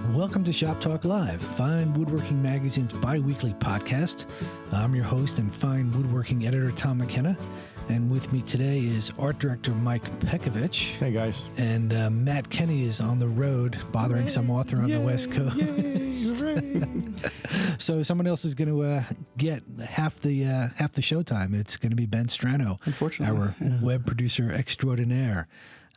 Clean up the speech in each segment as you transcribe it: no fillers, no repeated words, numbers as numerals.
Welcome to Shop Talk Live, Fine Woodworking Magazine's bi-weekly podcast. I'm your host and Fine Woodworking editor, Tom McKenna. And with me today is art director Mike Pekovich. Hey, guys. And Matt Kenney is on the road bothering some author on the West Coast. So someone else is going to get half the showtime. It's going to be Ben Strano, unfortunately, our web producer extraordinaire.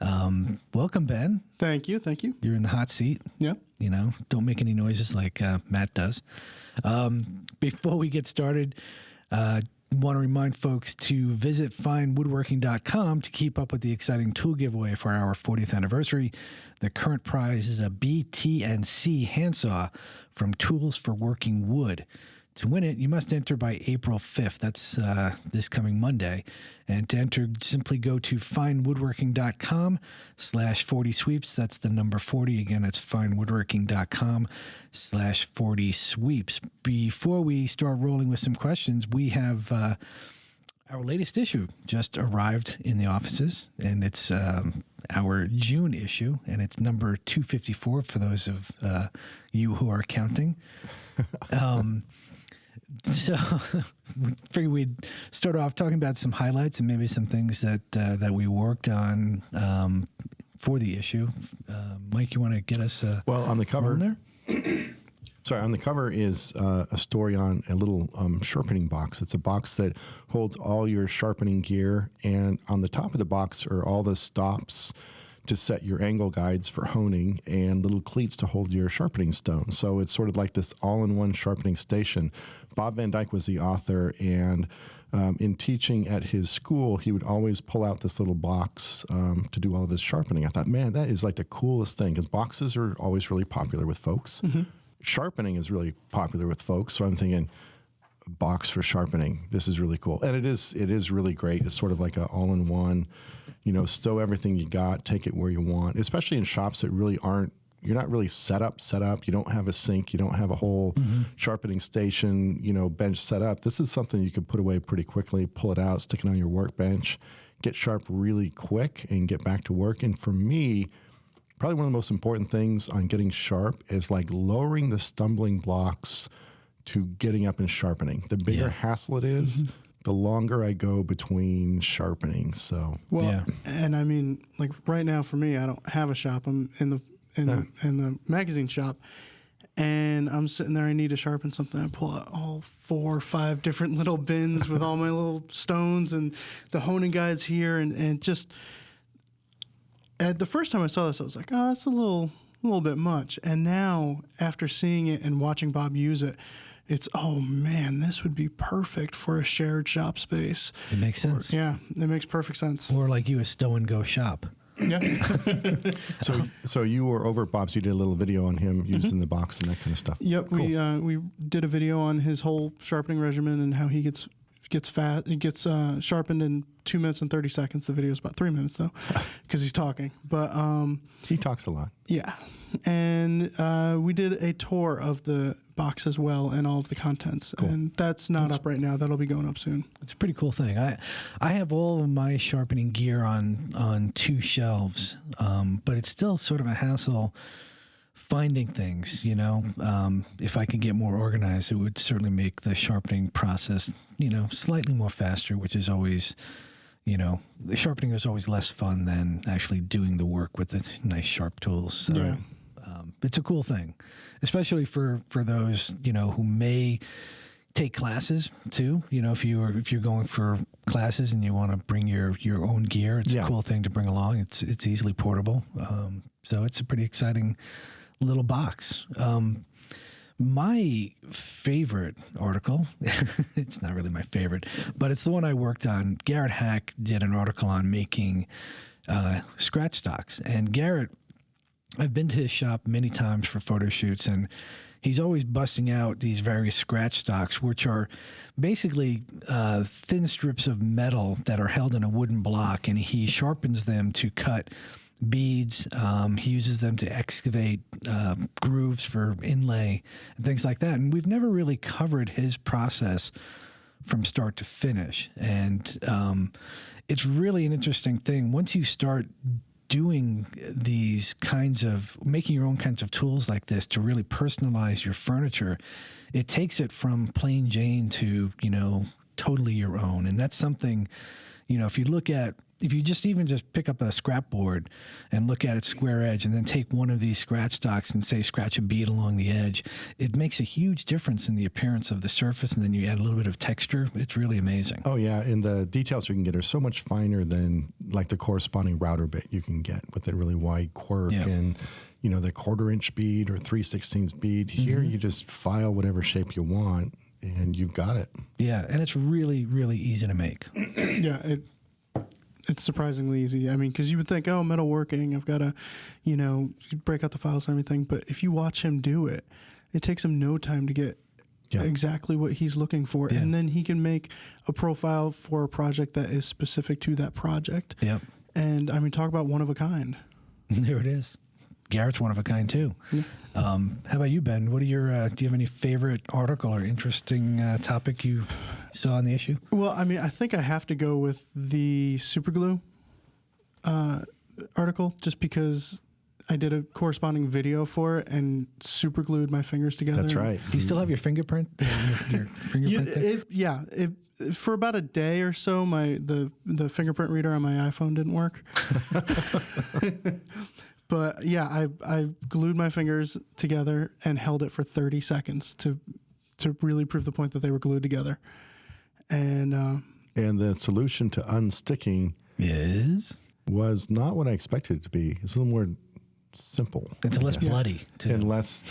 Welcome, Ben. Thank you. You're in the hot seat. Yeah. You know, don't make any noises like Matt does. Before we get started, want to remind folks to visit finewoodworking.com to keep up with the exciting tool giveaway for our 40th anniversary. The current prize is a BT&C handsaw from Tools for Working Wood. To win it, you must enter by April 5th. That's this coming Monday. And to enter, simply go to finewoodworking.com/40sweeps. That's the number 40. Again, it's finewoodworking.com/40sweeps. Before we start rolling with some questions, we have our latest issue just arrived in the offices, and it's our June issue, and it's number 254 for those of you who are counting. So we figured we'd start off talking about some highlights and maybe some things that we worked on for the issue. Mike, you want to get us well on the cover there? Sorry, on the cover is a story on a little sharpening box. It's a box that holds all your sharpening gear, and on the top of the box are all the stops to set your angle guides for honing and little cleats to hold your sharpening stone. So it's sort of like this all-in-one sharpening station. Bob Van Dyke was the author, and in teaching at his school, he would always pull out this little box to do all of his sharpening. I thought, man, that is like the coolest thing, because boxes are always really popular with folks. Mm-hmm. Sharpening is really popular with folks, so I'm thinking, box for sharpening. This is really cool. And it is really great. It's sort of like an all-in-one, stow everything you got, take it where you want, especially in shops that really you're not really set up. You don't have a sink. You don't have a whole sharpening station, bench set up. This is something you can put away pretty quickly, pull it out, stick it on your workbench, get sharp really quick and get back to work. And for me, probably one of the most important things on getting sharp is like lowering the stumbling blocks to getting up and sharpening. The bigger hassle it is, the longer I go between sharpening. So and I mean, like right now for me, I don't have a shop. I'm in the magazine shop, and I'm sitting there. I need to sharpen something. I pull out all 4 or 5 different little bins with all my little stones and the honing guides here, and just at the first time I saw this, I was like, oh, that's a little bit much. And now, after seeing it and watching Bob use it, it's, oh man, this would be perfect for a shared shop space. It makes sense. It makes perfect sense. Or like you, a stow and go shop. Yeah. So you were over at Bob's. You did a little video on him using the box and that kind of stuff. Yep. Cool. We did a video on his whole sharpening regimen and how he gets sharpened in 2 minutes and 30 seconds. The video is about 3 minutes though, because he's talking. But he talks a lot. Yeah. And we did a tour of the box as well and all of the contents. Cool. And that's not up right now. That'll be going up soon. It's a pretty cool thing. I have all of my sharpening gear on 2 shelves, but it's still sort of a hassle finding things, If I could get more organized, it would certainly make the sharpening process, slightly more faster, which is always, the sharpening is always less fun than actually doing the work with the nice sharp tools. So, it's a cool thing, especially for those, who may take classes too. If you're going for classes and you want to bring your own gear, it's a cool thing to bring along. It's easily portable. So it's a pretty exciting little box. My favorite article, it's not really my favorite, but it's the one I worked on. Garrett Hack did an article on making scratch stocks. And Garrett, I've been to his shop many times for photo shoots, and he's always busting out these various scratch stocks, which are basically thin strips of metal that are held in a wooden block, and he sharpens them to cut beads. He uses them to excavate grooves for inlay and things like that. And we've never really covered his process from start to finish. And it's really an interesting thing. Once you start doing these making your own kinds of tools like this to really personalize your furniture, it takes it from plain Jane to, totally your own. And that's something, if you just pick up a scrap board and look at its square edge and then take one of these scratch stocks and say scratch a bead along the edge, it makes a huge difference in the appearance of the surface, and then you add a little bit of texture. It's really amazing. Oh yeah, and the details you can get are so much finer than like the corresponding router bit you can get with a really wide quirk and the 1/4 inch bead or 3/16 bead. Here you just file whatever shape you want and you've got it. Yeah, and it's really, really easy to make. Yeah, it's surprisingly easy. I mean, because you would think, oh, metalworking, I've got to, break out the files and everything. But if you watch him do it, it takes him no time to get exactly what he's looking for. Yeah. And then he can make a profile for a project that is specific to that project. Yep. And, I mean, talk about one of a kind. There it is. Garrett's one of a kind, too. Yeah. How about you, Ben? What are your, do you have any favorite article or interesting topic you saw on the issue? Well, I mean, I think I have to go with the Superglue article just because I did a corresponding video for it and superglued my fingers together. That's right. Do you still have your fingerprint? Your fingerprint for about a day or so, the fingerprint reader on my iPhone didn't work. But yeah, I glued my fingers together and held it for 30 seconds to really prove the point that they were glued together. And the solution to unsticking was not what I expected it to be. It's a little more simple. It's less bloody too. And less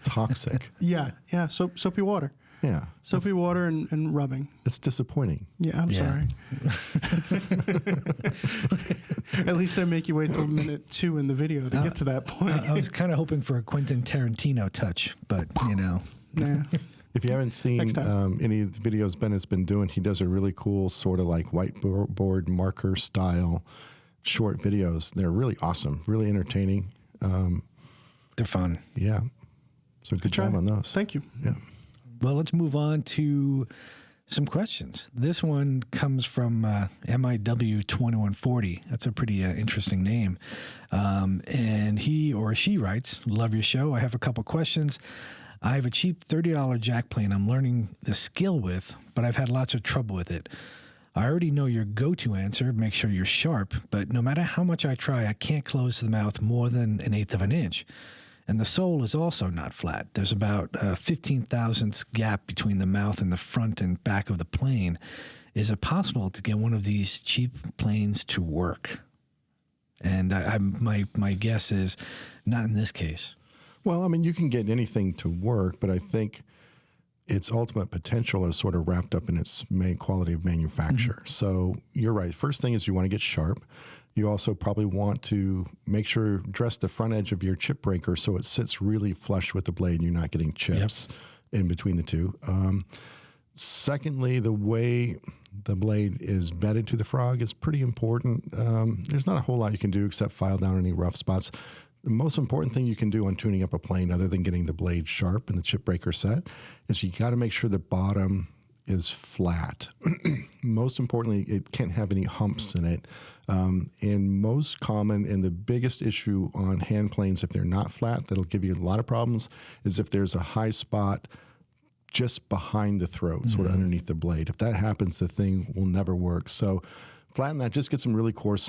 toxic. Yeah. Soapy water. Yeah. Soapy water and rubbing. It's disappointing. Yeah, I'm sorry. At least I make you wait till minute 2 in the video to get to that point. I was kind of hoping for a Quentin Tarantino touch, but Nah. If you haven't seen any of the videos Ben has been doing, he does a really cool sort of like whiteboard marker style short videos. They're really awesome, really entertaining. They're fun. Yeah. So good job on those. Thank you. Yeah. Well, let's move on to some questions. This one comes from MIW2140. That's a pretty interesting name. And he or she writes, "Love your show. I have a couple questions. I have a cheap $30 jack plane I'm learning the skill with, but I've had lots of trouble with it. I already know your go-to answer, make sure you're sharp, but no matter how much I try, I can't close the mouth more than 1/8 of an inch. And the sole is also not flat. There's about a 15 thousandths gap between the mouth and the front and back of the plane. Is it possible to get one of these cheap planes to work?" And my guess is not in this case. Well, I mean, you can get anything to work, but I think its ultimate potential is sort of wrapped up in its main quality of manufacture. So you're right. First thing is you want to get sharp. You also probably want to make sure dress the front edge of your chip breaker so it sits really flush with the blade and you're not getting chips in between the two. Secondly, the way the blade is bedded to the frog is pretty important. There's not a whole lot you can do except file down any rough spots. The most important thing you can do on tuning up a plane, other than getting the blade sharp and the chip breaker set, is you got to make sure the bottom is flat. Most importantly, it can't have any humps in it. And most common and the biggest issue on hand planes, if they're not flat, that'll give you a lot of problems, is if there's a high spot just behind the throat, sort of underneath the blade. If that happens, the thing will never work. So flatten that, just get some really coarse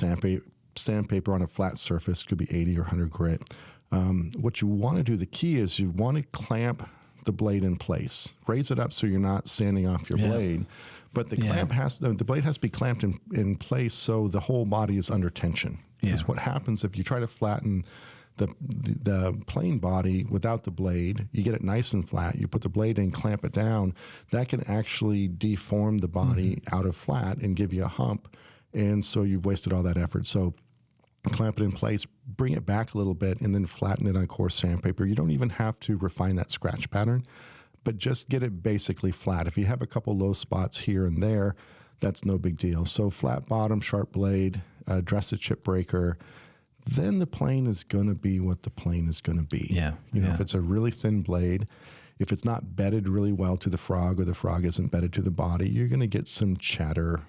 sandpaper on a flat surface, could be 80 or 100 grit. What you want to do, the key is you want to clamp the blade in place. Raise it up so you're not sanding off your blade. But the the blade has to be clamped in place so the whole body is under tension. Because what happens if you try to flatten the plane body without the blade, you get it nice and flat, you put the blade in, clamp it down, that can actually deform the body out of flat and give you a hump. And so you've wasted all that effort. So clamp it in place, bring it back a little bit, and then flatten it on coarse sandpaper. You don't even have to refine that scratch pattern, but just get it basically flat. If you have a couple low spots here and there, that's no big deal. So flat bottom, sharp blade, dress the chip breaker, then the plane is going to be what the plane is going to be. If it's a really thin blade, if it's not bedded really well to the frog or the frog isn't bedded to the body, you're going to get some chatter.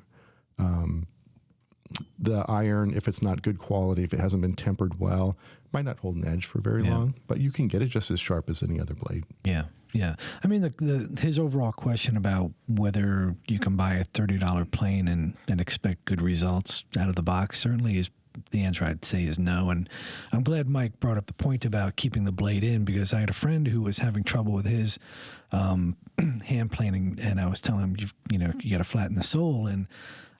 The iron, if it's not good quality, if it hasn't been tempered well, might not hold an edge for very long, but you can get it just as sharp as any other blade. Yeah. Yeah. I mean, his overall question about whether you can buy a $30 plane and expect good results out of the box certainly is the answer I'd say is no. And I'm glad Mike brought up the point about keeping the blade in, because I had a friend who was having trouble with his hand planing, and I was telling him, you got to flatten the sole. And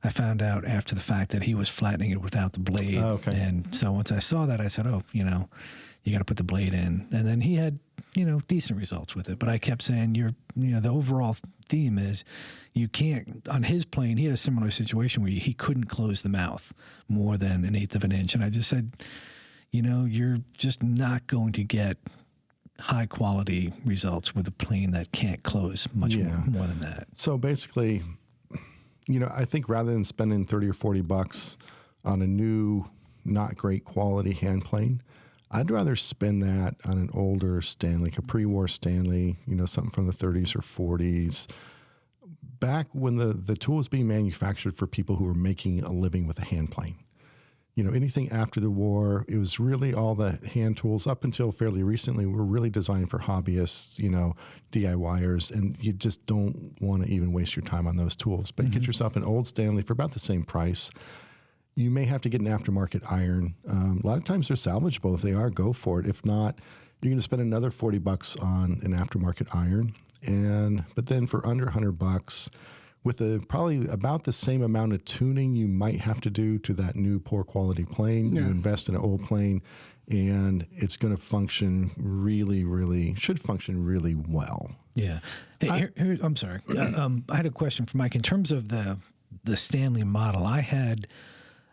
I found out after the fact that he was flattening it without the blade. Oh, okay. And so once I saw that, I said, you got to put the blade in. And then he had, decent results with it. But I kept saying, the overall theme is you can't, on his plane, he had a similar situation where he couldn't close the mouth more than 1/8 of an inch. And I just said, you're just not going to get high quality results with a plane that can't close much more than that. So basically, I think rather than spending $30 or $40 on a new, not great quality hand plane, I'd rather spend that on an older Stanley, like a pre-war Stanley, something from the 30s or 40s, back when the tool was being manufactured for people who were making a living with a hand plane. Anything after the war, it was really all the hand tools up until fairly recently were really designed for hobbyists, DIYers, and you just don't want to even waste your time on those tools. But you get yourself an old Stanley for about the same price. You may have to get an aftermarket iron. A lot of times they're salvageable. If they are, go for it. If not, you're going to spend another $40 on an aftermarket iron. But then for under $100, with probably about the same amount of tuning you might have to do to that new poor quality plane, you invest in an old plane, and it's going to function should function really well. Yeah. Hey, I'm sorry. I had a question for Mike. In terms of the Stanley model, I had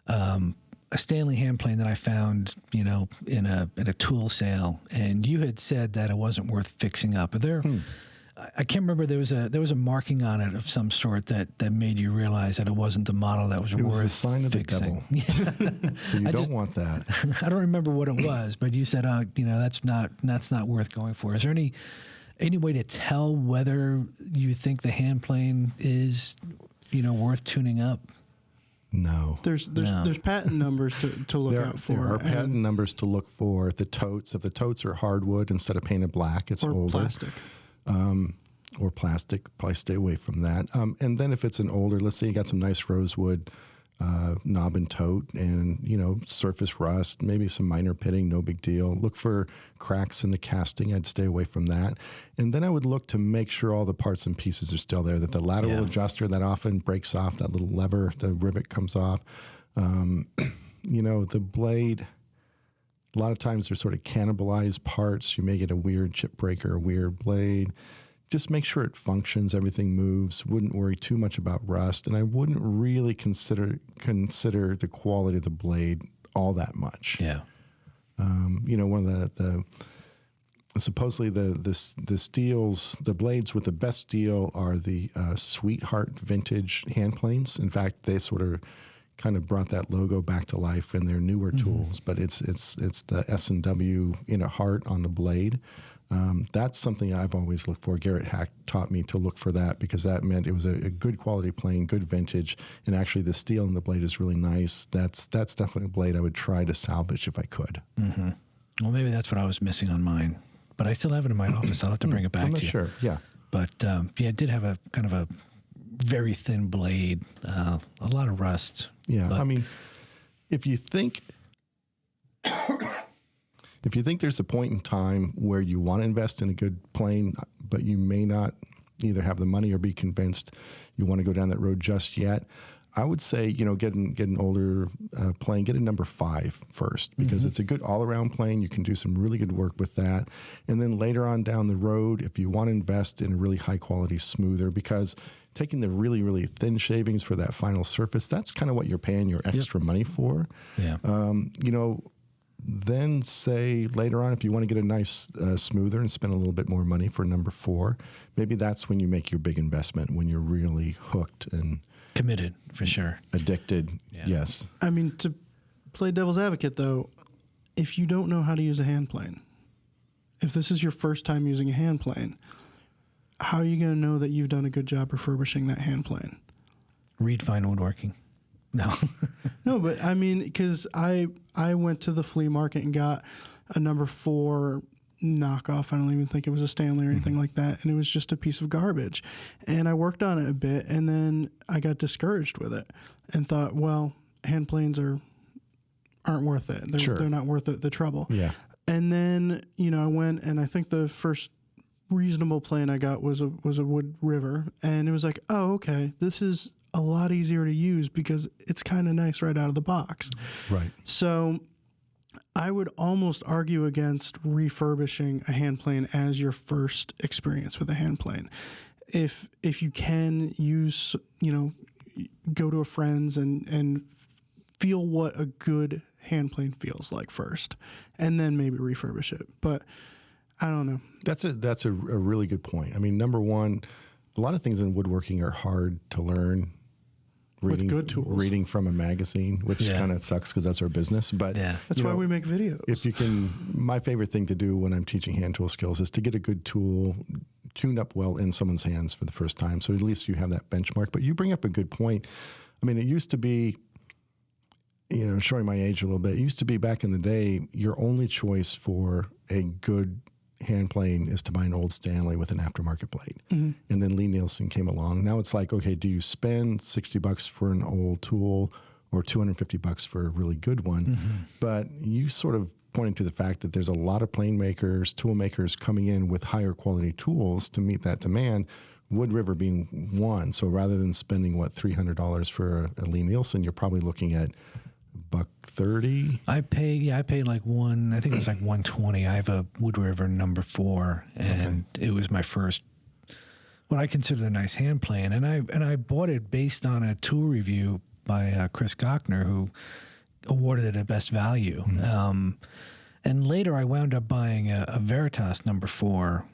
a Stanley hand plane that I found, in a tool sale, and you had said that it wasn't worth fixing up. Are there? I can't remember. There was a marking on it of some sort that made you realize that it wasn't the model that was worth fixing. It was the sign of the devil. Yeah. So you don't want that. I don't remember what it was, but you said, that's not worth going for. Is there any way to tell whether you think the hand plane is, worth tuning up? No. There's patent numbers to look out for. There are patent numbers to look for. The totes, if the totes are hardwood instead of painted black, it's older. Or plastic, probably stay away from that. And then if it's an older, let's say you got some nice rosewood knob and tote and, surface rust, maybe some minor pitting, no big deal. Look for cracks in the casting. I'd stay away from that. And then I would look to make sure all the parts and pieces are still there, that the lateral adjuster that often breaks off, that little lever, the rivet comes off. The blade, a lot of times they're sort of cannibalized parts. You may get a weird chip breaker, a weird blade. Just make sure it functions, everything moves. Wouldn't worry too much about rust, and I wouldn't really consider the quality of the blade all that much. Yeah. One of the supposedly the steels, the blades with the best steel are the Sweetheart vintage hand planes. In fact, they sort of kind of brought that logo back to life in their newer tools, but it's the S&W heart on the blade. That's something I've always looked for. Garrett Hack taught me to look for that because that meant it was a good quality plane, good vintage, and actually the steel in the blade is really nice. That's definitely a blade I would try to salvage if I could. Mm-hmm. Well, maybe that's what I was missing on mine, but I still have it in my office. I'll have to bring it back I'm not to you. sure, yeah. But it did have a kind of a very thin blade, a lot of rust. Yeah, I mean, if you think there's a point in time where you want to invest in a good plane, but you may not either have the money or be convinced you want to go down that road just yet, I would say, get an older plane, get a number 5 first, because it's a good all-around plane. You can do some really good work with that. And then later on down the road, if you want to invest in a really high-quality smoother, because taking the really, really thin shavings for that final surface, that's kind of what you're paying your extra money for. Yeah. Then say later on, if you want to get a nice smoother and spend a little bit more money for number 4, maybe that's when you make your big investment, when you're really hooked and committed, for sure. Addicted, yes. I mean, to play devil's advocate, though, if you don't know how to use a hand plane, if this is your first time using a hand plane, how are you going to know that you've done a good job refurbishing that hand plane? Read fine woodworking. No. No, but I mean, because I went to the flea market and got a number 4 knockoff. I don't even think it was a Stanley or anything like that. And it was just a piece of garbage. And I worked on it a bit, and then I got discouraged with it and thought, well, hand planes aren't worth it. They're not worth the trouble. Yeah. And then, I went, and I think the first reasonable plane I got was a Wood River. And it was like, oh, okay, this is a lot easier to use because it's kind of nice right out of the box. Right. So I would almost argue against refurbishing a hand plane as your first experience with a hand plane. If you can use, go to a friend's and feel what a good hand plane feels like first, and then maybe refurbish it. But I don't know. That's a really good point. I mean, number one, a lot of things in woodworking are hard to learn. With good tools. Reading from a magazine, which kind of sucks because that's our business. But that's why we make videos. If you can, my favorite thing to do when I'm teaching hand tool skills is to get a good tool tuned up well in someone's hands for the first time. So at least you have that benchmark. But you bring up a good point. I mean, it used to be, showing my age a little bit, it used to be back in the day, your only choice for a good hand plane is to buy an old Stanley with an aftermarket blade. Mm-hmm. And then Lee Nielsen came along. Now it's like, okay, do you spend $60 for an old tool or $250 for a really good one? Mm-hmm. But you sort of pointing to the fact that there's a lot of plane makers, tool makers coming in with higher quality tools to meet that demand, Wood River being one. So rather than spending, $300 for a Lee Nielsen, you're probably looking at $130. I paid like I think it was like $120. I have a Wood River number 4, and it was my first, what I consider a nice hand plane. And I bought it based on a tool review by Chris Gochner, who awarded it a best value. Mm-hmm. And later I wound up buying a Veritas number 4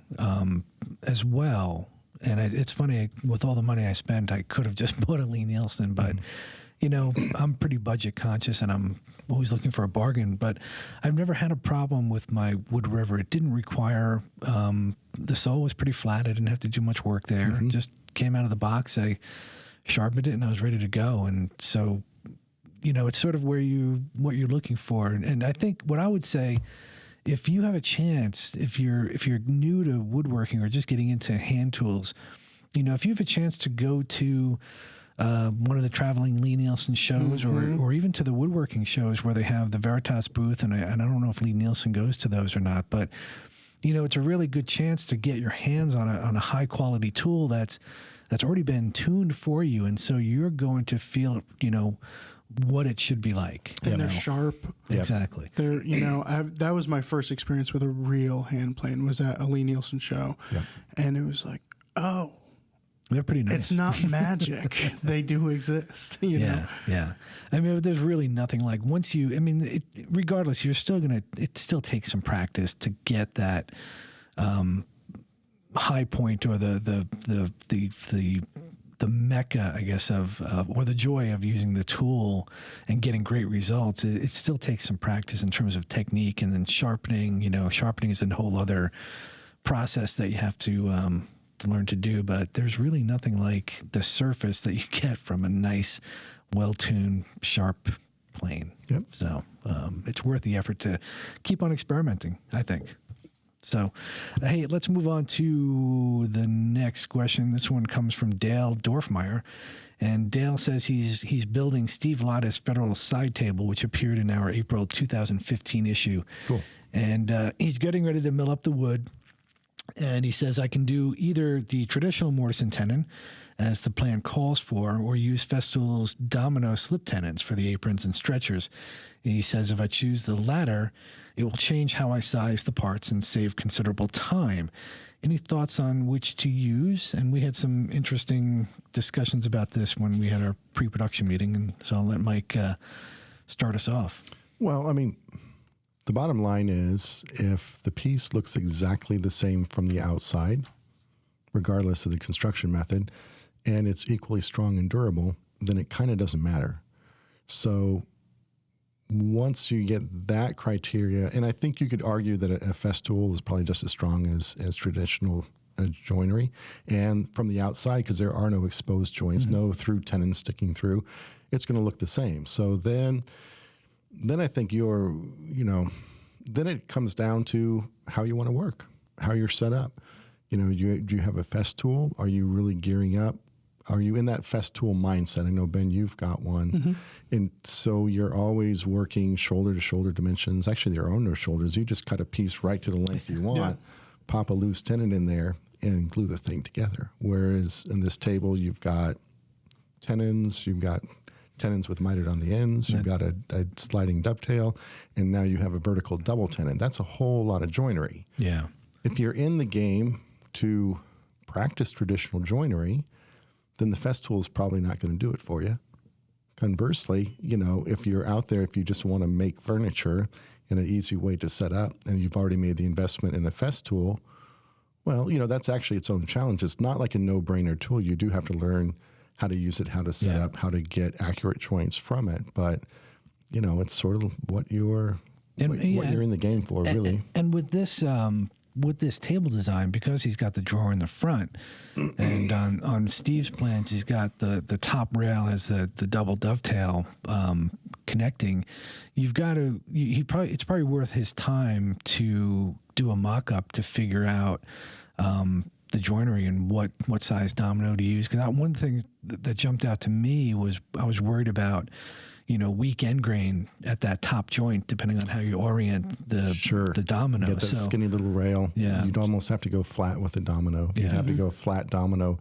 as well. And it's funny, with all the money I spent, I could have just bought a Lee Nielsen, but I'm pretty budget conscious and I'm always looking for a bargain, but I've never had a problem with my Wood River. It didn't require, the sole was pretty flat. I didn't have to do much work there. Mm-hmm. It just came out of the box. I sharpened it and I was ready to go. And so, it's sort of what you're looking for. And I think what I would say, if you have a chance, if you're new to woodworking or just getting into hand tools, if you have a chance to go to one of the traveling Lee Nielsen shows, mm-hmm. or even to the woodworking shows where they have the Veritas booth, and I don't know if Lee Nielsen goes to those or not, but it's a really good chance to get your hands on a high quality tool that's already been tuned for you, and so you're going to feel what it should be like. And they're sharp. Exactly. They're that was my first experience with a real hand plane, was at a Lee Nielsen show, and it was like, oh. They're pretty nice. It's not magic. They do exist, know? Yeah. I mean, there's really nothing like regardless, it still takes some practice to get that high point or the mecca, I guess, or the joy of using the tool and getting great results. It still takes some practice in terms of technique, and then sharpening. Sharpening is a whole other process that you have to learn to do, but there's really nothing like the surface that you get from a nice, well-tuned, sharp plane. Yep. So it's worth the effort to keep on experimenting, I think. So, hey, let's move on to the next question. This one comes from Dale Dorfmeyer, and Dale says he's building Steve Latta's Federal Side Table, which appeared in our April 2015 issue. Cool. And he's getting ready to mill up the wood. And he says, I can do either the traditional mortise and tenon, as the plan calls for, or use Festool's Domino slip tenons for the aprons and stretchers. And he says, if I choose the latter, it will change how I size the parts and save considerable time. Any thoughts on which to use? And we had some interesting discussions about this when we had our pre-production meeting, and so I'll let Mike start us off. Well, I mean, the bottom line is, if the piece looks exactly the same from the outside, regardless of the construction method, and it's equally strong and durable, then it kind of doesn't matter. So once you get that criteria, and I think you could argue that a Festool is probably just as strong as traditional joinery, and from the outside, because there are no exposed joints, mm-hmm. no through tenons sticking through, it's going to look the same. So then I think then it comes down to how you want to work, how you're set up. Do you have a fest tool? Are you really gearing up? Are you in that fest tool mindset? I know, Ben, you've got one. Mm-hmm. And so you're always working shoulder to shoulder dimensions. Actually, there are no shoulders. You just cut a piece right to the length you want, pop a loose tenon in there, and glue the thing together. Whereas in this table, you've got tenons with mitered on the ends, you've got a sliding dovetail, and now you have a vertical double tenon. That's a whole lot of joinery. Yeah. If you're in the game to practice traditional joinery, then the fest tool is probably not going to do it for you. Conversely, if you're out there, if you just want to make furniture in an easy way to set up, and you've already made the investment in a fest tool, well, that's actually its own challenge. It's not like a no-brainer tool. You do have to learn how to use it, how to set up, how to get accurate joints from it. But, it's sort of what you're in the game for, really. And with this table design, because he's got the drawer in the front, and on Steve's plans, he's got the top rail has the double dovetail connecting. You've got to it's probably worth his time to do a mock-up to figure out the joinery and what size domino to use. Because one thing that jumped out to me was I was worried about weak end grain at that top joint, depending on how you orient the domino. Get that skinny little rail. Yeah. You'd almost have to go flat with the domino. You'd have to go flat domino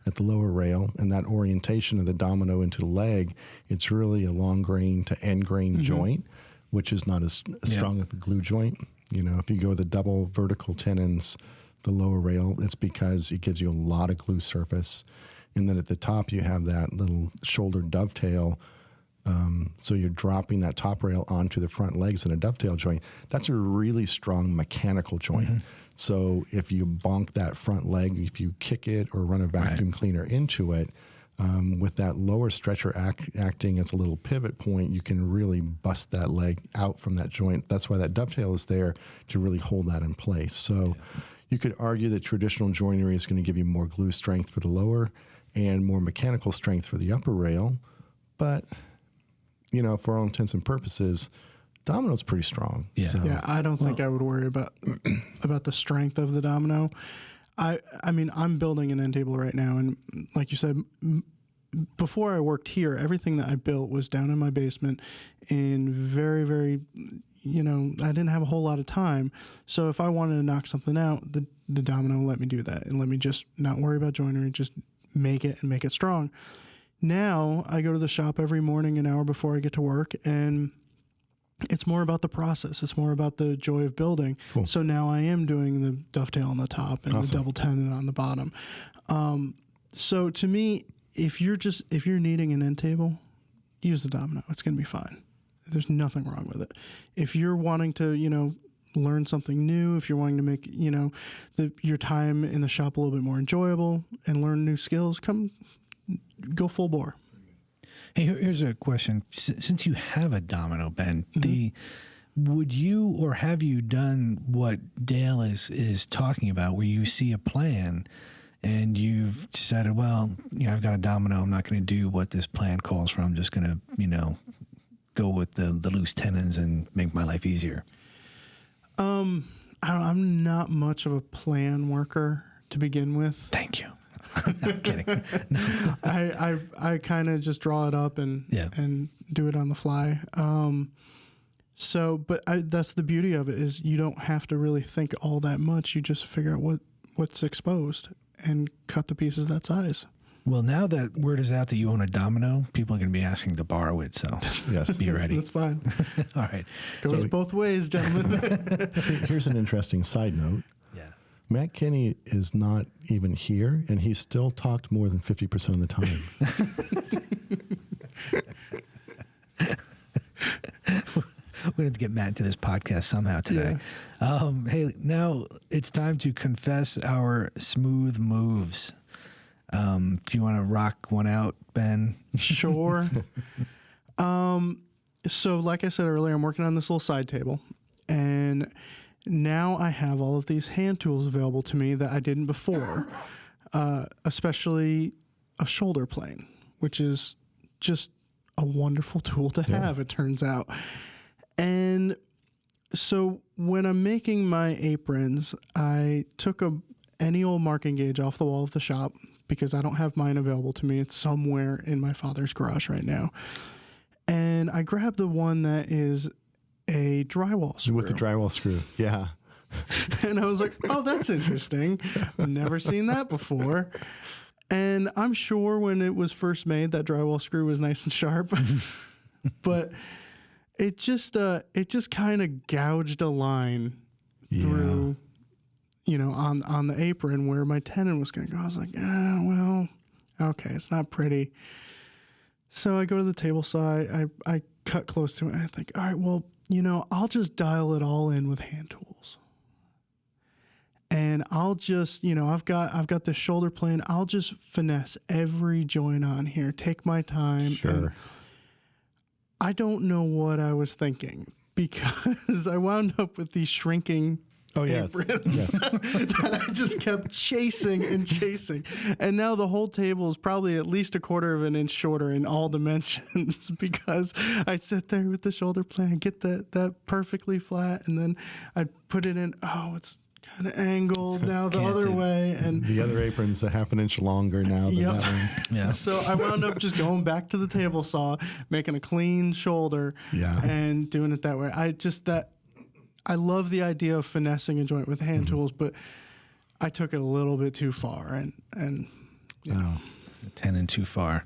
at the lower rail, and that orientation of the domino into the leg, it's really a long grain to end grain joint, which is not as strong of a glue joint. If you go the double vertical tenons, the lower rail, it's because it gives you a lot of glue surface. And then at the top, you have that little shoulder dovetail. So you're dropping that top rail onto the front legs in a dovetail joint. That's a really strong mechanical joint. So if you bonk that front leg, if you kick it or run a vacuum cleaner into it, with that lower stretcher acting as a little pivot point, you can really bust that leg out from that joint. That's why that dovetail is there, to really hold that in place. So you could argue that traditional joinery is going to give you more glue strength for the lower and more mechanical strength for the upper rail. But for all intents and purposes, domino's pretty strong. Yeah. So, I don't think I would worry about the strength of the domino. I mean, I'm building an end table right now, and like you said, before I worked here, everything that I built was down in my basement in very, very, I didn't have a whole lot of time. So if I wanted to knock something out, the domino let me do that and let me just not worry about joinery, just make it and make it strong. Now I go to the shop every morning an hour before I get to work, and it's more about the process. It's more about the joy of building. Cool. So now I am doing the dovetail on the top and the double tenon on the bottom. So to me, if you're needing an end table, use the domino. It's going to be fine. There's nothing wrong with it. If you're wanting to, learn something new, if you're wanting to make, your time in the shop a little bit more enjoyable and learn new skills, go full bore. Hey, here's a question. Since you have a domino, Ben, would you or have you done what Dale is talking about, where you see a plan and you've decided, well, I've got a domino. I'm not going to do what this plan calls for. I'm just going to, go with the loose tenons and make my life easier? I'm not much of a plan worker to begin with. Thank you. I'm kidding. No. I kind of just draw it up and do it on the fly. That's the beauty of it, is you don't have to really think all that much. You just figure out what's exposed and cut the pieces that size. Well, now that word is out that you own a domino, people are going to be asking to borrow it. So yes, be ready. That's fine. All right. Goes both ways, gentlemen. Here's an interesting side note. Yeah. Matt Kenney is not even here, and he's still talked more than 50% of the time. We're going to get Matt into this podcast somehow today. Yeah. Hey, now it's time to confess our smooth moves. Do you want to rock one out, Ben? Sure. So like I said earlier, I'm working on this little side table, and now I have all of these hand tools available to me that I didn't before, especially a shoulder plane, which is just a wonderful tool to have, it turns out. And so when I'm making my aprons, I took any old marking gauge off the wall of the shop because I don't have mine available to me. It's somewhere in my father's garage right now. And I grabbed the one that is a drywall screw. With the drywall screw, yeah. And I was like, oh, that's interesting. Never seen that before. And I'm sure when it was first made, that drywall screw was nice and sharp. But it just kind of gouged a line through, on the apron where my tenon was going to go. I was like, well, okay, it's not pretty. So I go to the table saw. I cut close to it. And I think, all right, well, I'll just dial it all in with hand tools. And I'll just, I've got the shoulder plane. I'll just finesse every joint on here. Take my time. Sure. I don't know what I was thinking because I wound up with these shrinking aprons that I just kept chasing and chasing. And now the whole table is probably at least 1/4 of an inch shorter in all dimensions because I sit there with the shoulder plane, get that perfectly flat, and then I put it in. Oh, it's kind of angled now the other way, and the other apron's a 1/2 inch longer now than that one. Yeah. So I wound up just going back to the table saw, making a clean shoulder, and doing it that way. I love the idea of finessing a joint with hand tools, but I took it a little bit too far, and tenon too far.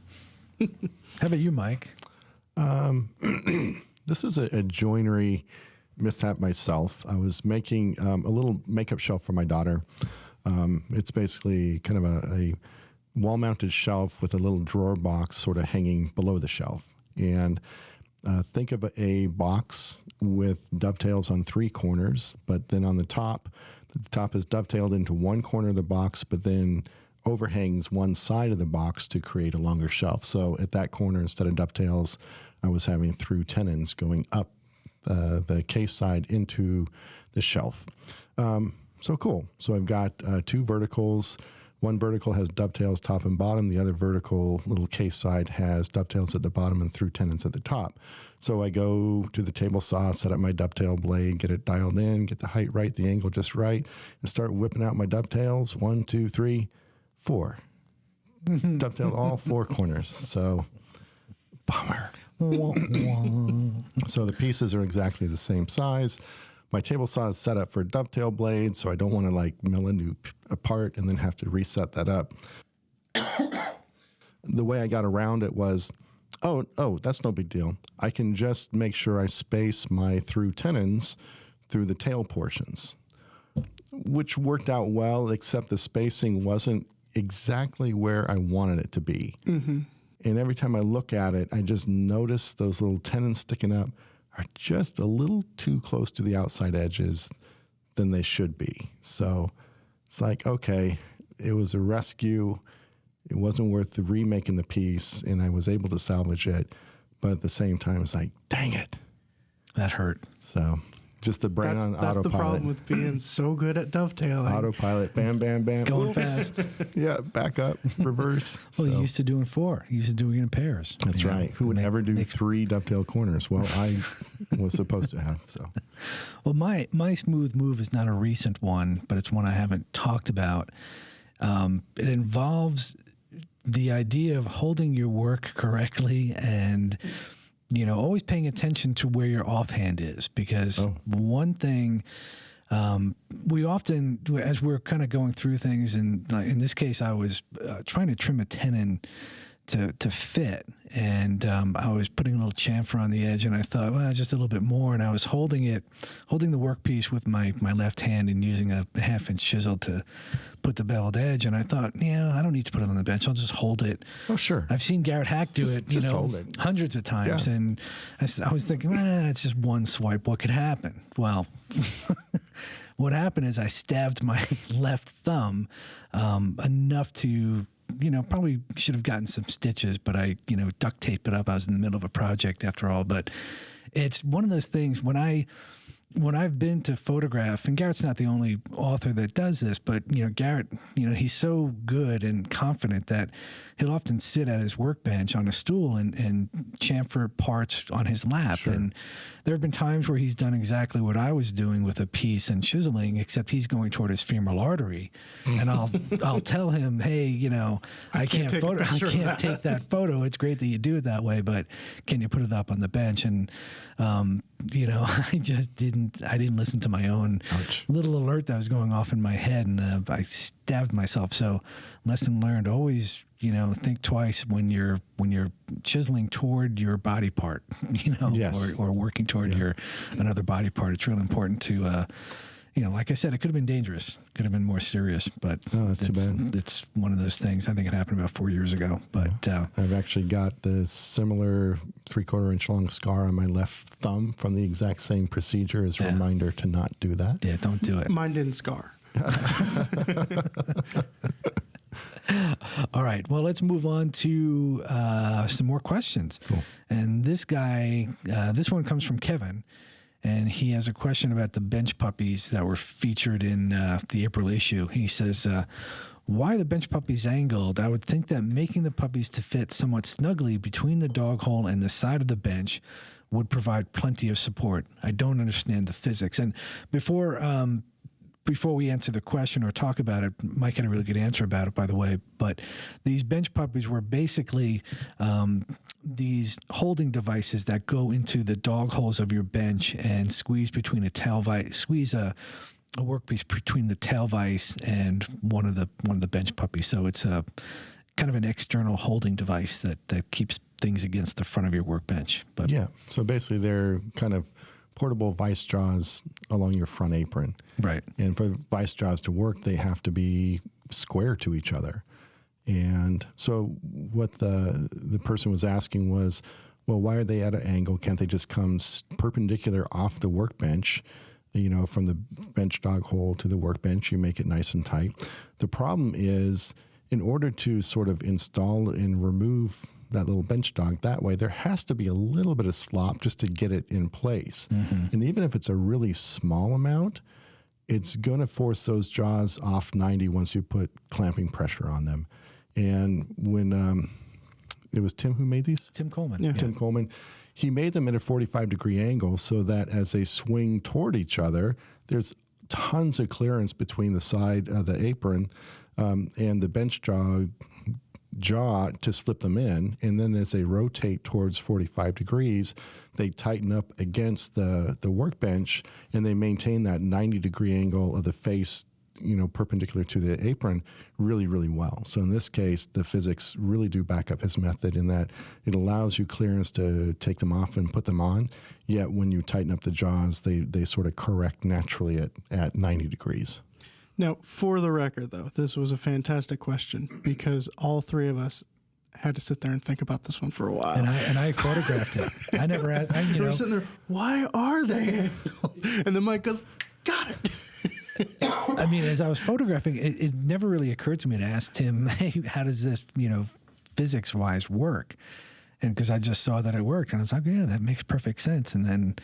How about you, Mike? This is a joinery mishap myself. I was making a little makeup shelf for my daughter. It's basically kind of a wall-mounted shelf with a little drawer box sort of hanging below the shelf. And think of a box with dovetails on 3 corners, but then on the top is dovetailed into one corner of the box, but then overhangs one side of the box to create a longer shelf. So at that corner, instead of dovetails, I was having through tenons going up the case side into the shelf. So cool. So I've got 2 verticals. One vertical has dovetails top and bottom. The other vertical little case side has dovetails at the bottom and through tenons at the top. So I go to the table saw, set up my dovetail blade, get it dialed in, get the height right, the angle just right, and start whipping out my dovetails. 1, 2, 3, 4. Dovetail all 4 corners. So bummer. So the pieces are exactly the same size. My table saw is set up for dovetail blades, so I don't want to mill into apart and then have to reset that up. The way I got around it was, oh, that's no big deal. I can just make sure I space my through tenons through the tail portions, which worked out well, except the spacing wasn't exactly where I wanted it to be. Mm-hmm. And every time I look at it, I just notice those little tenons sticking up are just a little too close to the outside edges than they should be. So it's like, okay, it was a rescue. It wasn't worth remaking the piece, and I was able to salvage it. But at the same time, it's like, dang it. That hurt. So just the brain on autopilot. That's the problem with being so good at dovetailing. Autopilot, bam, bam, bam. Going fast. Yeah, back up, reverse. Well, you used to doing 4. You used to doing it in pairs. That's right. Who would ever do 3 dovetail corners? Well, I was supposed to have. So, well, my smooth move is not a recent one, but it's one I haven't talked about. It involves the idea of holding your work correctly and always paying attention to where your offhand is, because one thing we often, as we're kind of going through things, and in this case, I was trying to trim a tenon to fit, and I was putting a little chamfer on the edge, and I thought, well, just a little bit more, and I was holding the workpiece with my left hand and using a 1/2 inch chisel to put the beveled edge, and I thought, I don't need to put it on the bench. I'll just hold it. Oh, sure. I've seen Garrett Hack do it, hold it. hundreds of times, and I was thinking, it's just one swipe. What could happen? Well, what happened is I stabbed my left thumb enough to, probably should have gotten some stitches, but I, duct taped it up. I was in the middle of a project after all, but it's one of those things when I when I've been to photograph, and Garrett's not the only author that does this, but, Garrett, he's so good and confident that he'll often sit at his workbench on a stool and chamfer parts on his lap. Sure. And there have been times where he's done exactly what I was doing with a piece and chiseling, except he's going toward his femoral artery. And I'll tell him, hey, I can't take that photo. It's great that you do it that way, but can you put it up on the bench? And, I just didn't listen to my own little alert that was going off in my head, and I stabbed myself. So lesson learned, always, think twice when you're chiseling toward your body part, Yes. or working toward another body part. It's really important to, like I said, it could have been dangerous, could have been more serious, but that's too bad. It's one of those things. I think it happened about 4 years ago, but I've actually got the similar 3/4 inch long scar on my left thumb from the exact same procedure as a reminder to not do that. Yeah, don't do it. Mine didn't scar. All right. Well, let's move on to some more questions. Cool. And this guy, this one comes from Kevin, and he has a question about the bench puppies that were featured in the April issue. He says, why are the bench puppies angled? I would think that making the puppies to fit somewhat snugly between the dog hole and the side of the bench would provide plenty of support. I don't understand the physics. And before we answer the question or talk about it, Mike had a really good answer about it, by the way, but these bench puppies were basically these holding devices that go into the dog holes of your bench and squeeze between a tail vise, squeeze a workpiece between the tail vise and one of the bench puppies. So it's a kind of an external holding device that keeps things against the front of your workbench. But yeah, so basically they're kind of portable vice jaws along your front apron. Right. And for vice jaws to work, they have to be square to each other. And so what the person was asking was, well, why are they at an angle? Can't they just come perpendicular off the workbench, from the bench dog hole to the workbench? You make it nice and tight. The problem is, in order to sort of install and remove that little bench dog that way, there has to be a little bit of slop just to get it in place. Mm-hmm. And even if it's a really small amount, it's going to force those jaws off 90 once you put clamping pressure on them. And when it was Tim who made these? Tim Coleman. Yeah. Tim Coleman. He made them at a 45-degree angle so that as they swing toward each other, there's tons of clearance between the side of the apron and the bench jaw to slip them in. And then as they rotate towards 45 degrees, they tighten up against the workbench, and they maintain that 90-degree angle of the face, perpendicular to the apron really, really well. So in this case, the physics really do back up his method in that it allows you clearance to take them off and put them on. Yet when you tighten up the jaws, they sort of correct naturally at 90 degrees. Now, for the record, though, this was a fantastic question because all three of us had to sit there and think about this one for a while. And I photographed it. I never asked. We were sitting there, why are they angled? And then Mike goes, got it. I mean, as I was photographing, it never really occurred to me to ask Tim, hey, how does this, physics-wise work? And because I just saw that it worked, and I was like, yeah, that makes perfect sense. And then,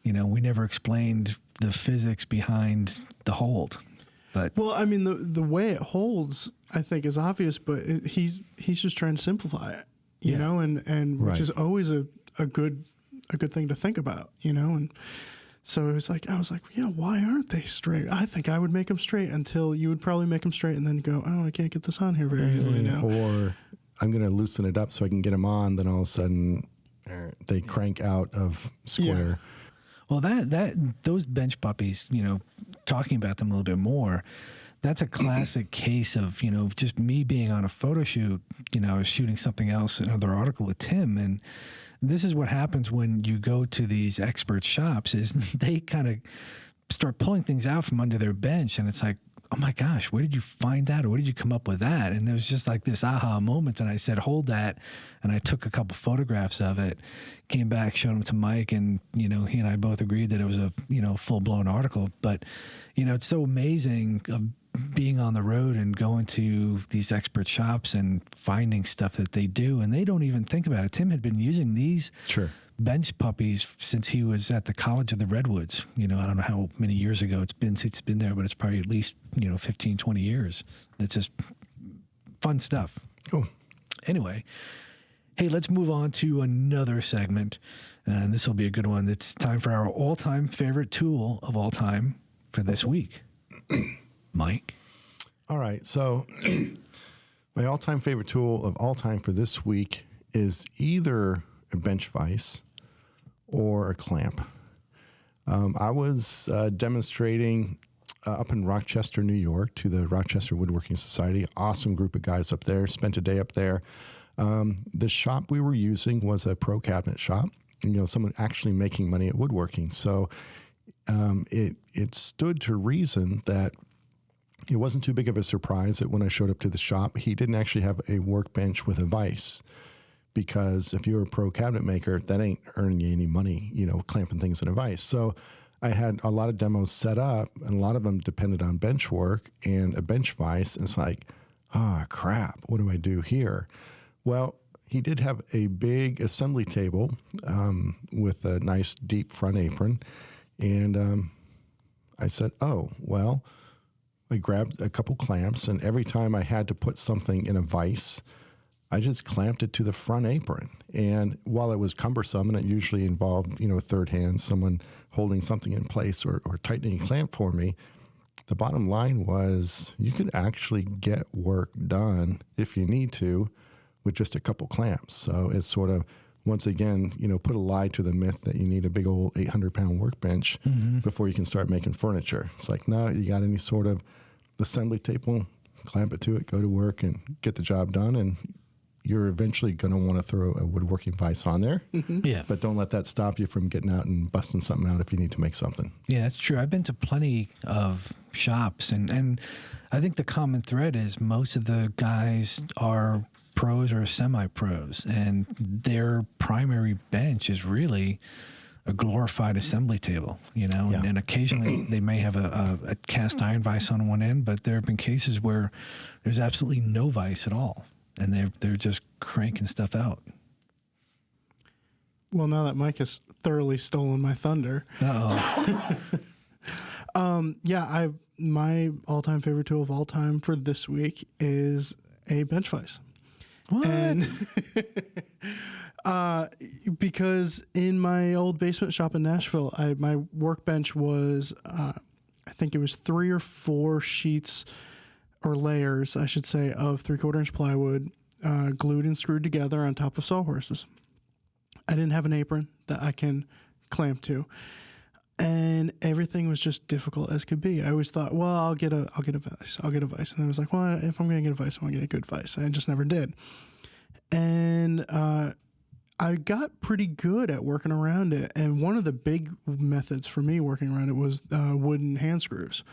we never explained the physics behind the hold. But well, I mean, the way it holds, I think, is obvious, but he's just trying to simplify it, you know, and which is always a good thing to think about, and. So it was like, I was like, why aren't they straight? I think I would make them straight until you would probably make them straight and then go, oh, I can't get this on here very easily now. Or I'm going to loosen it up so I can get them on. Then all of a sudden they crank out of square. Yeah. Well, those bench puppies, talking about them a little bit more, that's a classic case of, just me being on a photo shoot, I was shooting something else, another article with Tim, and this is what happens when you go to these expert shops is they kind of start pulling things out from under their bench. And it's like, oh my gosh, where did you find that? Or where did you come up with that? And there was just like this aha moment. And I said, hold that. And I took a couple photographs of it, came back, showed them to Mike. And, he and I both agreed that it was a, full blown article. But, it's so amazing being on the road and going to these expert shops and finding stuff that they do, and they don't even think about it. Tim had been using these bench puppies since he was at the College of the Redwoods. You know, I don't know how many years ago it's been since it's been there, but it's probably at least, 15, 20 years. It's just fun stuff. Cool. Anyway, hey, let's move on to another segment. And this will be a good one. It's time for our all-time favorite tool of all time for this week. Mike? All right. So my all-time favorite tool of all time for this week is either a bench vise or a clamp. I was demonstrating up in Rochester, New York, to the Rochester Woodworking Society. Awesome group of guys up there. Spent a day up there. The shop we were using was a pro cabinet shop. Someone actually making money at woodworking. So it stood to reason that it wasn't too big of a surprise that when I showed up to the shop, he didn't actually have a workbench with a vise. Because if you're a pro cabinet maker, that ain't earning you any money, clamping things in a vise. So I had a lot of demos set up, and a lot of them depended on bench work and a bench vise. And it's like, crap, what do I do here? Well, he did have a big assembly table with a nice deep front apron. And I said, I grabbed a couple clamps, and every time I had to put something in a vise, I just clamped it to the front apron. And while it was cumbersome, and it usually involved, third hand, someone holding something in place or tightening a clamp for me, the bottom line was you could actually get work done if you need to with just a couple clamps. So it's sort of, once again, put a lie to the myth that you need a big old 800-pound workbench before you can start making furniture. It's like, no, you got any sort of assembly table, clamp it to it, go to work and get the job done. And you're eventually going to want to throw a woodworking vise on there. Yeah. But don't let that stop you from getting out and busting something out if you need to make something. Yeah, that's true. I've been to plenty of shops, and I think the common thread is most of the guys are pros or semi-pros, and their primary bench is really a glorified assembly table, and occasionally they may have a cast iron vise on one end, but there have been cases where there's absolutely no vise at all. And they're just cranking stuff out. Well, now that Mike has thoroughly stolen my thunder. My all-time favorite tool of all time for this week is a bench vise. What? And because in my old basement shop in Nashville, my workbench was, I think it was 3 or 4 sheets or layers, I should say, of 3/4-inch plywood, glued and screwed together on top of sawhorses. I didn't have an apron that I can clamp to, and everything was just difficult as could be. I always thought, well, I'll get a vise, and then I was like, well, if I'm going to get a vise, I want to get a good vise, and I just never did. And I got pretty good at working around it, and one of the big methods for me working around it was wooden hand screws.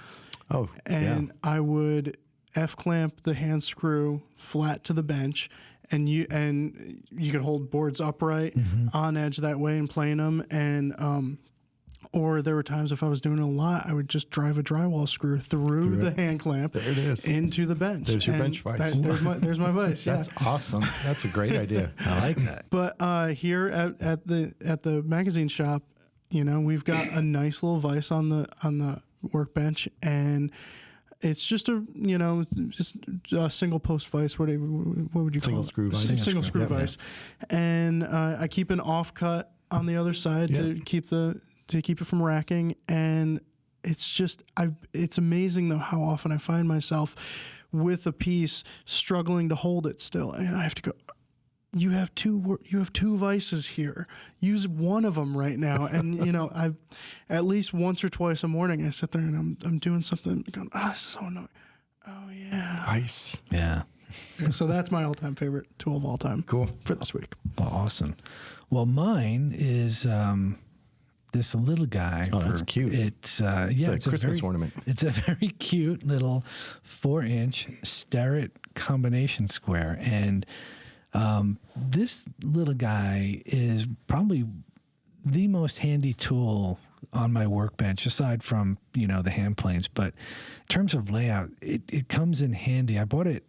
Oh, and yeah. I would F-clamp the hand screw flat to the bench, and you could hold boards upright on edge that way and plane them. And or there were times if I was doing it a lot, I would just drive a drywall screw through the hand clamp. There it is. Into the bench. There's your bench vise. There's my vise. Yeah. That's awesome. That's a great idea. I like that. But here at the magazine shop, we've got a nice little vise on the workbench, and it's just a single post vise. What would you call it? Screw vise. Single screw vise. And I keep an offcut on the other side to keep it from racking. And it's amazing though how often I find myself with a piece struggling to hold it still, and I have to go, you have two vices here. Use one of them right now. And I've at least once or twice a morning I sit there and I'm doing something, going, this is so annoying. Oh yeah, Nice. Yeah. So that's my all-time favorite tool of all time. Cool. For this week. Well, awesome. Well, mine is this little guy. Oh, that's cute. It's it's a Christmas ornament. It's a very cute little 4-inch Starrett combination square, and this little guy is probably the most handy tool on my workbench, aside from, the hand planes. But in terms of layout, it comes in handy. I bought it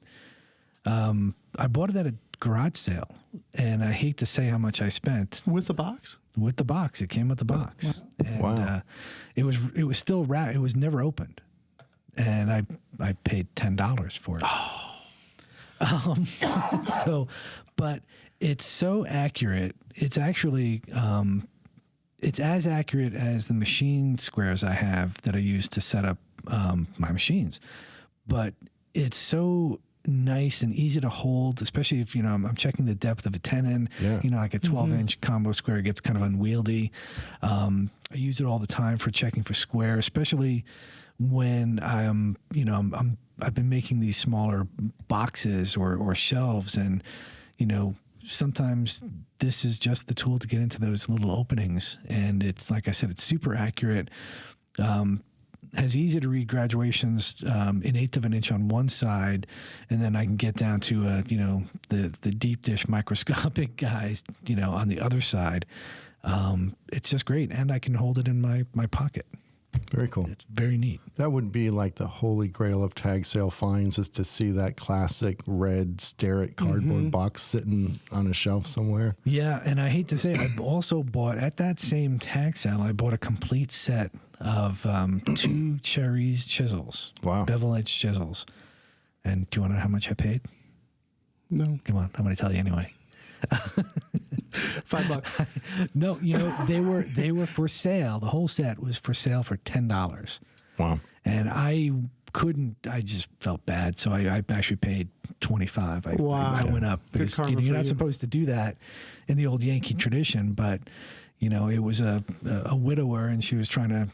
at a garage sale, and I hate to say how much I spent With the box? with the box. It came with the box, and Wow. it was still wrapped. It was never opened, and I paid $10 for it. So, but it's so accurate. It's actually it's as accurate as the machine squares I have that I use to set up my machines, but it's so nice and easy to hold, especially if, I'm checking the depth of a tenon. Yeah. Like a 12-inch combo square gets kind of unwieldy. I use it all the time for checking for square, especially when I've been making these smaller boxes or shelves, and, sometimes this is just the tool to get into those little openings. And it's, like I said, it's super accurate. Has easy to read graduations, an eighth of an inch on one side, and then I can get down to the deep dish microscopic guys, on the other side. It's just great, and I can hold it in my pocket. Very cool. It's very neat. That would be like the holy grail of tag sale finds, is to see that classic red Starrett cardboard box sitting on a shelf somewhere. Yeah, and I hate to say, I also bought at that same tag sale. I bought a complete set of 2 Cherries chisels. Wow. Bevel edge chisels. And do you want to know how much I paid? No. Come on, I'm going to tell you anyway. $5. No, they were for sale. The whole set was for sale for $10. Wow. And I just felt bad. So I actually paid $25. Wow. I went up Good because karma you're for not you. supposed to do that in the old Yankee tradition, but it was a widower, and she was trying to,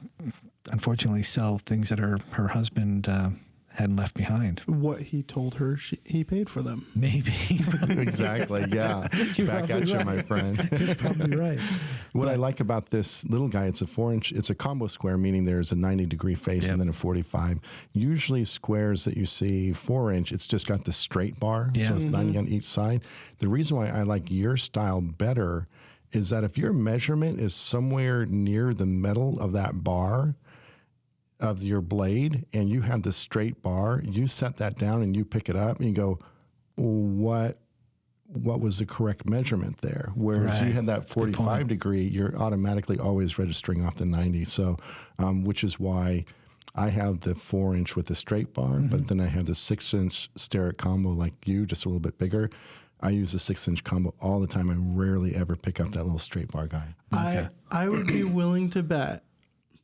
unfortunately, sell things that her husband hadn't left behind. What he told her he paid for them. Maybe. Exactly. Yeah. You're Back at probably you, right. my friend. You're probably right. What I like about this little guy, it's a 4-inch, it's a combo square, meaning there's a 90-degree face Yep. and then a 45. Usually squares that you see 4-inch, it's just got the straight bar, Yeah. so it's 90 on each side. The reason why I like your style better is that if your measurement is somewhere near the middle of that bar of your blade and you have the straight bar, you set that down and you pick it up and you go, what was the correct measurement there? Whereas you Right. had that That's a good 45 point. degree, you're automatically always registering off the 90. So, which is why I have the 4-inch with the straight bar, but then I have the 6-inch Starrett combo like you, just a little bit bigger. I use the 6-inch combo all the time. I rarely ever pick up that little straight bar guy. I would be willing to bet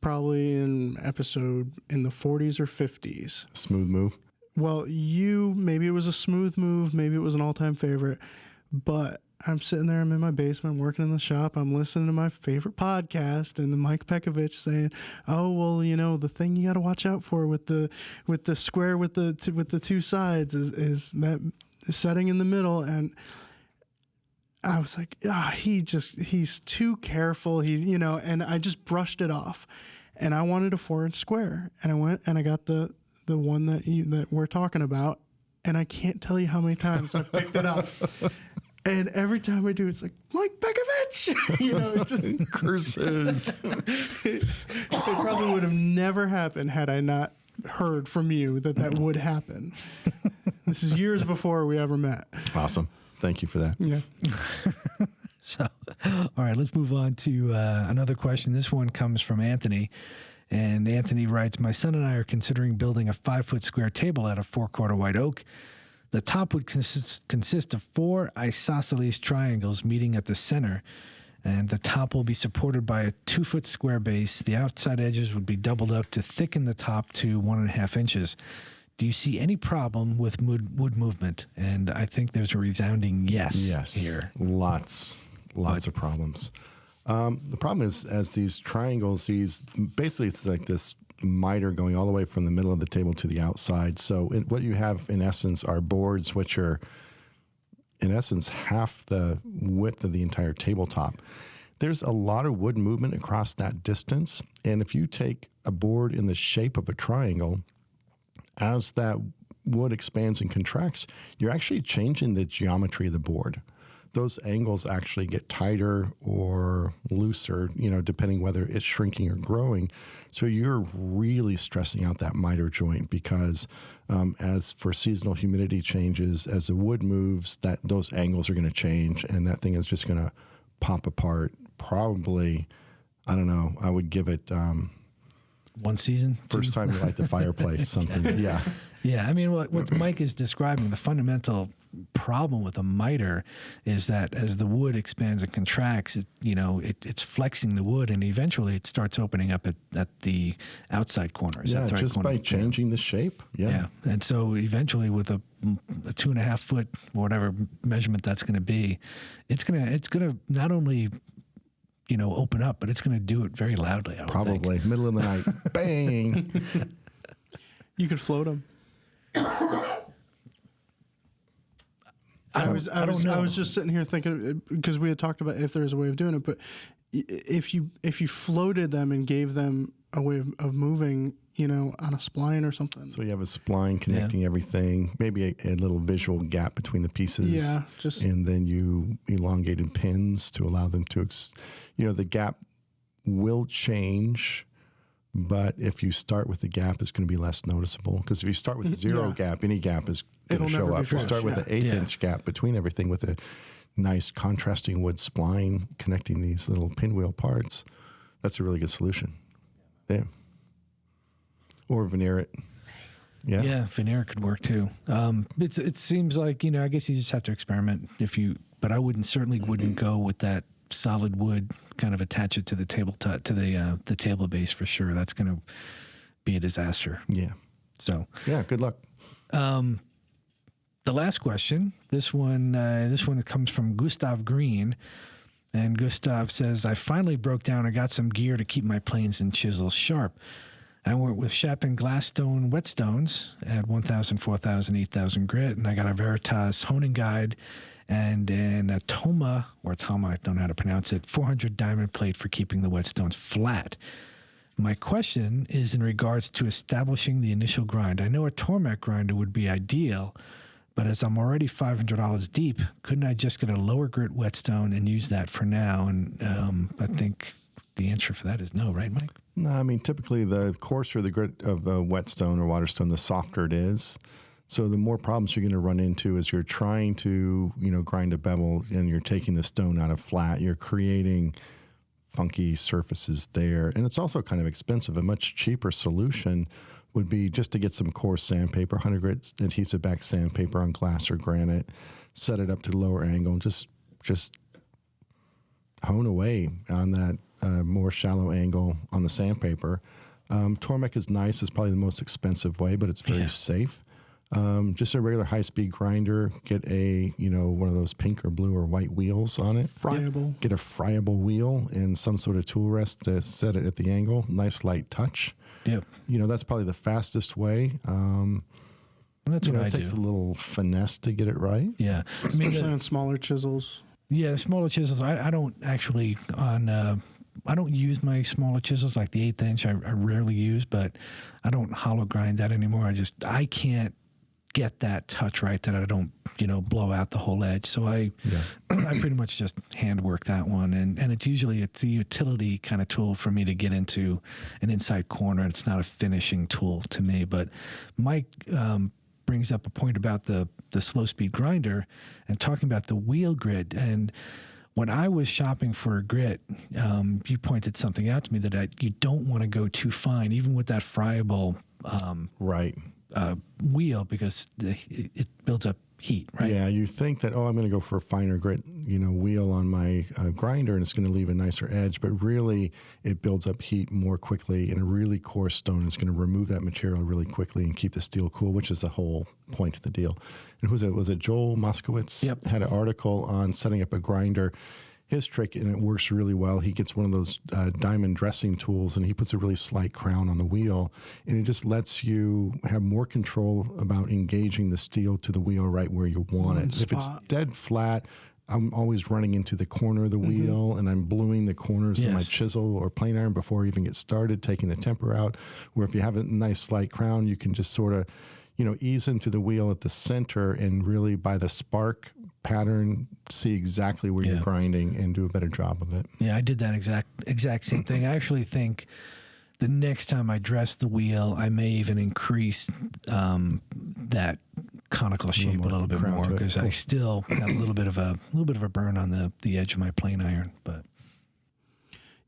probably in episode in the 40s or 50s. Smooth move. Well, maybe it was a smooth move, maybe it was an all-time favorite, but I'm sitting there, I'm in my basement, working in the shop, I'm listening to my favorite podcast, and the Mike Pekovich saying, "Oh, well, the thing you got to watch out for with the square with the 2 sides is that setting in the middle." And I was like, he's too careful. And I just brushed it off, and I wanted a 4-inch square, and I went and I got the one that we're talking about, and I can't tell you how many times I picked it up, and every time I do, it's like, Mike Pekovich, it just Curses. it probably would have never happened had I not heard from you that would happen. This is years before we ever met. Awesome. Thank you for that. Yeah. So, all right, let's move on to another question. This one comes from Anthony. And Anthony writes, "My son and I are considering building a 5-foot square table out of 4-quarter white oak. The top would consist of 4 isosceles triangles meeting at the center, and the top will be supported by a 2-foot square base. The outside edges would be doubled up to thicken the top to 1.5 inches. Do you see any problem with wood movement?" And I think there's a resounding yes here. Lots of problems. The problem is, as these triangles, basically it's like this miter going all the way from the middle of the table to the outside. So what you have in essence are boards which are in essence half the width of the entire tabletop. There's a lot of wood movement across that distance. And if you take a board in the shape of a triangle, as that wood expands and contracts, you're actually changing the geometry of the board. those angles actually get tighter or looser, depending whether it's shrinking or growing. So you're really stressing out that miter joint because as for seasonal humidity changes, as the wood moves, those angles are going to change, and that thing is just going to pop apart. Probably, I don't know, I would give it one season, first time you light the fireplace, something. Yeah. Yeah, I mean, what Mike is describing, the fundamental problem with a miter is that as the wood expands and contracts, it's flexing the wood, and eventually it starts opening up at the outside corner. Is that the right just corner? by changing the shape. Yeah. And so eventually, with a 2.5 foot, whatever measurement that's going to be, it's gonna not only open up, but it's going to do it very loudly. I would Probably think. middle of the night, bang. You could float them. I was just sitting here thinking, because we had talked about if there's a way of doing it, but if you floated them and gave them a way of moving, on a spline or something. So you have a spline connecting everything, maybe a little visual gap between the pieces. Yeah, and then you elongated pins to allow them to, the gap will change. But if you start with the gap, it's going to be less noticeable. Because if you start with zero gap, any gap is going to show up. If you start with an 1/8-inch gap between everything with a nice contrasting wood spline connecting these little pinwheel parts, that's a really good solution. Yeah. Or veneer it. Yeah. Yeah, veneer could work too. It seems like, I guess you just have to experiment but I certainly wouldn't go with that solid wood, kind of attach it to the the table base for sure. That's going to be a disaster. Yeah. So yeah, good luck. The last question, this one comes from Gustav Green, and Gustav says, I finally broke down and got some gear to keep my planes and chisels sharp. I went with Sharpening glassstone whetstones at 1,000, 4,000, 8,000 grit, and I got a Veritas honing guide and an Atoma, I don't know how to pronounce it, 400 diamond plate for keeping the whetstones flat. My question is in regards to establishing the initial grind. I know a Tormek grinder would be ideal, but as I'm already $500 deep, couldn't I just get a lower grit whetstone and use that for now? And I think the answer for that is no, right, Mike? No, I mean, typically the coarser the grit of a whetstone or waterstone, the softer it is. So the more problems you're going to run into as you're trying to, grind a bevel and you're taking the stone out of flat, you're creating funky surfaces there. And it's also kind of expensive. A much cheaper solution would be just to get some coarse sandpaper, 100 grit adhesive back sandpaper on glass or granite, set it up to the lower angle, and just hone away on that more shallow angle on the sandpaper. Tormek is nice. It's probably the most expensive way, but it's very safe. Just a regular high-speed grinder, get one of those pink or blue or white wheels on it. Friable. Get a friable wheel and some sort of tool rest to set it at the angle. Nice light touch. Yep. That's probably the fastest way. That's what I do. It takes a little finesse to get it right. Yeah. I mean, Especially on smaller chisels. Yeah, smaller chisels. I don't actually I don't use my smaller chisels like the 1/8 inch. I rarely use, but I don't hollow grind that anymore. I can't get that touch right that I don't blow out the whole edge. So I pretty much just hand work that one, and it's a utility kind of tool for me to get into an inside corner. It's not a finishing tool to me. But Mike brings up a point about the slow speed grinder and talking about the wheel grit. And when I was shopping for a grit, you pointed something out to me that you don't want to go too fine, even with that friable wheel, because it builds up heat, right? Yeah, you think that, I'm going to go for a finer grit, wheel on my grinder, and it's going to leave a nicer edge, but really it builds up heat more quickly, and a really coarse stone is going to remove that material really quickly and keep the steel cool, which is the whole point of the deal. And was it Joel Moskowitz? Yep. Had an article on setting up a grinder. His trick, and it works really well, he gets one of those diamond dressing tools, and he puts a really slight crown on the wheel, and it just lets you have more control about engaging the steel to the wheel right where you want it. If it's dead flat, I'm always running into the corner of the wheel, and I'm bluing the corners of my chisel or plane iron before I even get started, taking the temper out. Where if you have a nice slight crown, you can just sort of ease into the wheel at the center, and really by the spark pattern, see exactly where you're grinding, and do a better job of it. Yeah, I did that exact same thing. I actually think the next time I dress the wheel, I may even increase that conical shape a little bit more, because I still have a little bit of a burn on the edge of my plane iron. But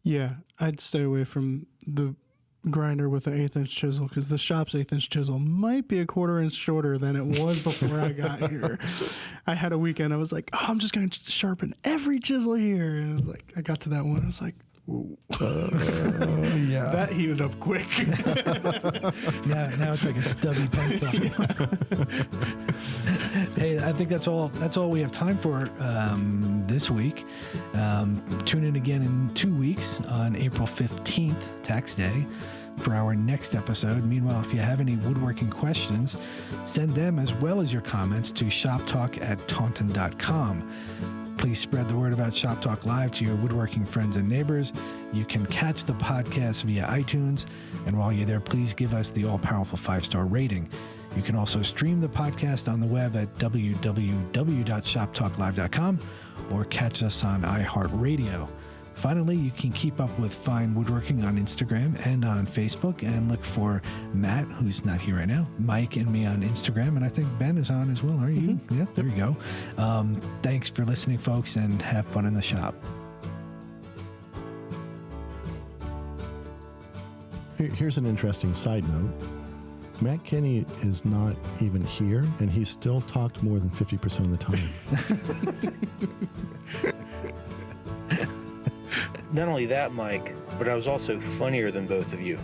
yeah, I'd stay away from the grinder with an 1/8 inch chisel, because the shop's 1/8 inch chisel might be a 1/4 inch shorter than it was before I got here. I had a weekend, I was like, oh, I'm just going to sharpen every chisel here. And I was like, I got to that one, I was like, ooh. Yeah. That heated up quick. yeah, now it's like a stubby pencil. Hey, I think that's all we have time for this week. Tune in again in 2 weeks on April 15th, Tax Day, for our next episode. Meanwhile, if you have any woodworking questions, send them as well as your comments to shoptalk@taunton.com. Please spread the word about Shop Talk Live to your woodworking friends and neighbors. You can catch the podcast via iTunes, and while you're there, please give us the all-powerful 5-star rating. You can also stream the podcast on the web at www.shoptalklive.com or catch us on iHeartRadio. Finally, you can keep up with Fine Woodworking on Instagram and on Facebook, and look for Matt, who's not here right now, Mike, and me on Instagram, and I think Ben is on as well. Are you? Mm-hmm. Yeah, there you go. Thanks for listening, folks, and have fun in the shop. Here's an interesting side note. Matt Kenney is not even here, and he still talked more than 50% of the time. Not only that, Mike, but I was also funnier than both of you.